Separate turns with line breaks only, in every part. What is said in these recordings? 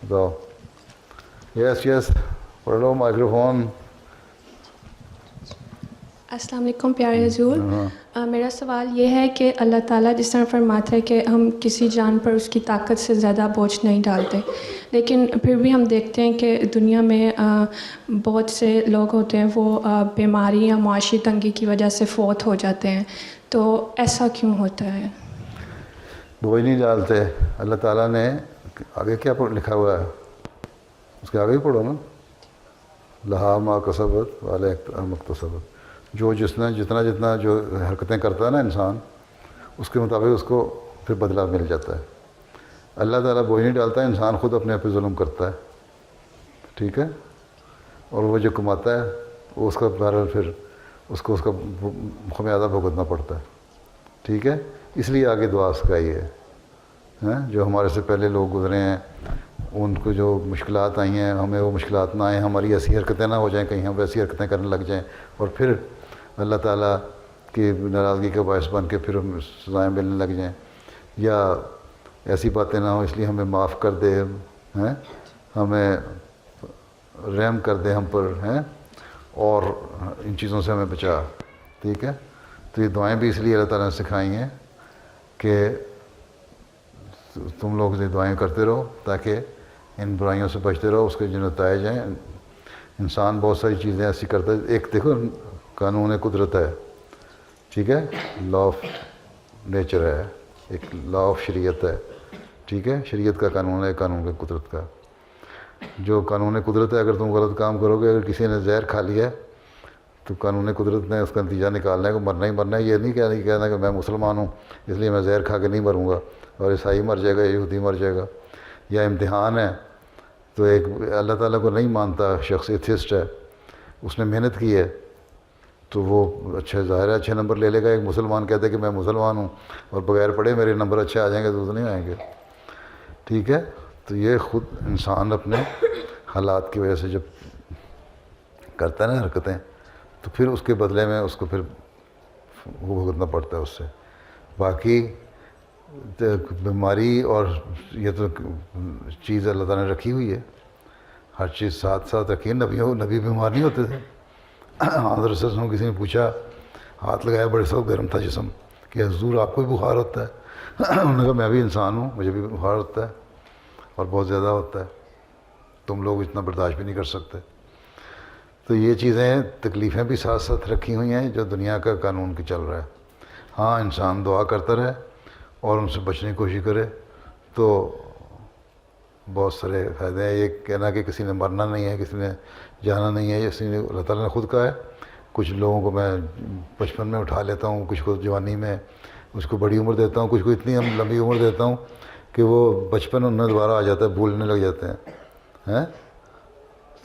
بتاؤ. یس یس پڑھ لو مائکروفون.
السلام علیکم پیارے حضور. میرا سوال یہ ہے کہ اللہ تعالیٰ جس طرح فرماتا ہے کہ ہم کسی جان پر اس کی طاقت سے زیادہ بوجھ نہیں ڈالتے، لیکن پھر بھی ہم دیکھتے ہیں کہ دنیا میں بہت سے لوگ ہوتے ہیں وہ بیماری یا معاشی تنگی کی وجہ سے فوت ہو جاتے ہیں، تو ایسا کیوں ہوتا ہے؟
بوجھ نہیں ڈالتے. اللہ تعالیٰ نے آگے کیا لکھا ہوا ہے اس کے آگے ہی پڑھو نا. لہا ما کسبت وعلیہا ما اکتسبت. جو جتنا جو حرکتیں کرتا ہے نا انسان، اس کے مطابق اس کو پھر بدلہ مل جاتا ہے. اللہ تعالیٰ بوجھ نہیں ڈالتا ہے، انسان خود اپنے آپ پہ ظلم کرتا ہے. ٹھیک ہے. اور وہ جو کماتا ہے وہ اس کا بہرحال پھر اس کا خمیازہ بھگتنا پڑتا ہے. ٹھیک ہے. اس لیے آگے دعا سکھائی ہے. جو ہمارے سے پہلے لوگ گزرے ہیں ان کو جو مشکلات آئی ہیں ہمیں وہ مشکلات نہ آئیں، ہماری ایسی حرکتیں نہ ہو جائیں کہیں ہم ویسی حرکتیں کرنے لگ جائیں اور پھر اللہ تعالیٰ کی ناراضگی کا باعث بن کے پھر ہم سزائیں ملنے لگ جائیں، یا ایسی باتیں نہ ہوں. اس لیے ہمیں معاف کر دے، ہمیں رحم کر دے ہم پر، اور ان چیزوں سے ہمیں بچا. ٹھیک ہے. تو یہ دعائیں بھی اس لیے اللہ تعالیٰ نے سکھائی ہیں کہ تم لوگ یہ دعائیں کرتے رہو تاکہ ان برائیوں سے بچتے رہو. اس کے جو نتائج ہیں، انسان بہت ساری چیزیں ایسی کرتا ہے. ایک دیکھو قانون قدرت ہے. ٹھیک ہے. لا آف نیچر ہے، ایک لا آف شریعت ہے. ٹھیک ہے. شریعت کا قانون ہے، قانون قدرت کا. جو قانون قدرت ہے، اگر تم غلط کام کرو گے، اگر کسی نے زہر کھا لیا ہے تو قانون قدرت نے اس کا نتیجہ نکالنا ہے کہ مرنا ہی مرنا ہے. یہ نہیں کہنا کہ میں مسلمان ہوں اس لیے میں زہر کھا کے نہیں مروں گا اور عیسائی مر جائے گا، یہودی مر جائے گا. یا امتحان ہے تو ایک اللہ تعالیٰ کو نہیں مانتا شخص، ایتھسٹ ہے، اس نے محنت کی ہے تو وہ اچھا ظاہر ہے اچھے نمبر لے لے گا. ایک مسلمان کہتا ہے کہ میں مسلمان ہوں اور بغیر پڑھے میرے نمبر اچھے آ جائیں گے تو نہیں آئیں گے. ٹھیک ہے. تو یہ خود انسان اپنے حالات کی وجہ سے جب کرتا ہے نا حرکتیں، تو پھر اس کے بدلے میں اس کو پھر وہ بھگتنا پڑتا ہے اس سے. باقی بیماری اور یہ تو چیز اللہ تعالیٰ نے رکھی ہوئی ہے، ہر چیز ساتھ ساتھ رکھی ہے. نبی بیمار نہیں ہوتے تھے. حضرت صلی اللہ علیہ وسلم کسی نے پوچھا، ہاتھ لگایا، بڑے سخت گرم تھا جسم، کہ حضور آپ کو بھی بخار ہوتا ہے؟ انہوں نے کہا میں بھی انسان ہوں، مجھے بھی بخار ہوتا ہے اور بہت زیادہ ہوتا ہے، تم لوگ اتنا برداشت بھی نہیں کر سکتے. تو یہ چیزیں تکلیفیں بھی ساتھ ساتھ رکھی ہوئی ہیں جو دنیا کا قانون کی چل رہا ہے. ہاں انسان دعا کرتا رہے اور ان سے بچنے کی کوشش کرے تو بہت سارے فائدے ہیں. یہ کہنا کہ کسی نے مرنا نہیں ہے، کسی نے جانا نہیں ہے، اسی نے اللہ تعالیٰ نے خود کہا ہے. کچھ لوگوں کو میں بچپن میں اٹھا لیتا ہوں، کچھ کو جوانی میں، کچھ کو بڑی عمر دیتا ہوں، کچھ کو اتنی لمبی عمر دیتا ہوں کہ وہ بچپن ان میں دوبارہ آ جاتا ہے، بھولنے لگ جاتے ہیں.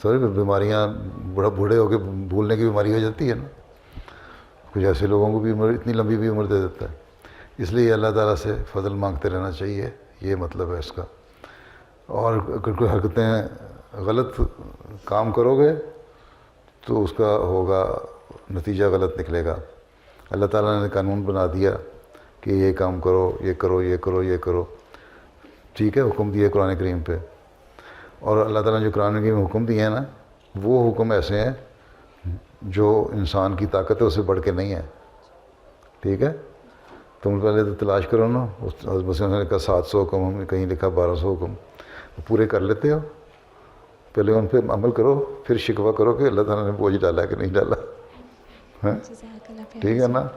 سوری بیماریاں بوڑھے ہو کے بھولنے کی بیماری ہو جاتی ہے نا. کچھ ایسے لوگوں کو بھی عمر اتنی لمبی بھی عمر دے دیتا ہے. اس لیے اللہ تعالیٰ سے فضل مانگتے رہنا چاہیے، یہ مطلب ہے اس کا. اور اگر کوئی حرکتیں غلط کام کرو گے تو اس کا ہوگا نتیجہ غلط نکلے گا. اللہ تعالیٰ نے قانون بنا دیا کہ یہ کام کرو، یہ کرو، یہ کرو، یہ کرو. ٹھیک ہے. حکم دیے قرآن کریم پہ. اور اللہ تعالیٰ نے جو قرآن کریم میں حکم دیے ہیں نا، وہ حکم ایسے ہیں جو انسان کی طاقت ہے اس سے بڑھ کے نہیں ہے. ٹھیک ہے. تم پہلے تو تلاش کرو نا. اس نے کہا 700 حکم، ہم نے کہیں لکھا 1200 حکم. پورے کر لیتے ہو؟ پہلے ان پہ عمل کرو، پھر شکوہ کرو کہ اللہ تعالیٰ نے بوجھ ڈالا ہے کہ نہیں ڈالا. ٹھیک ہے نا.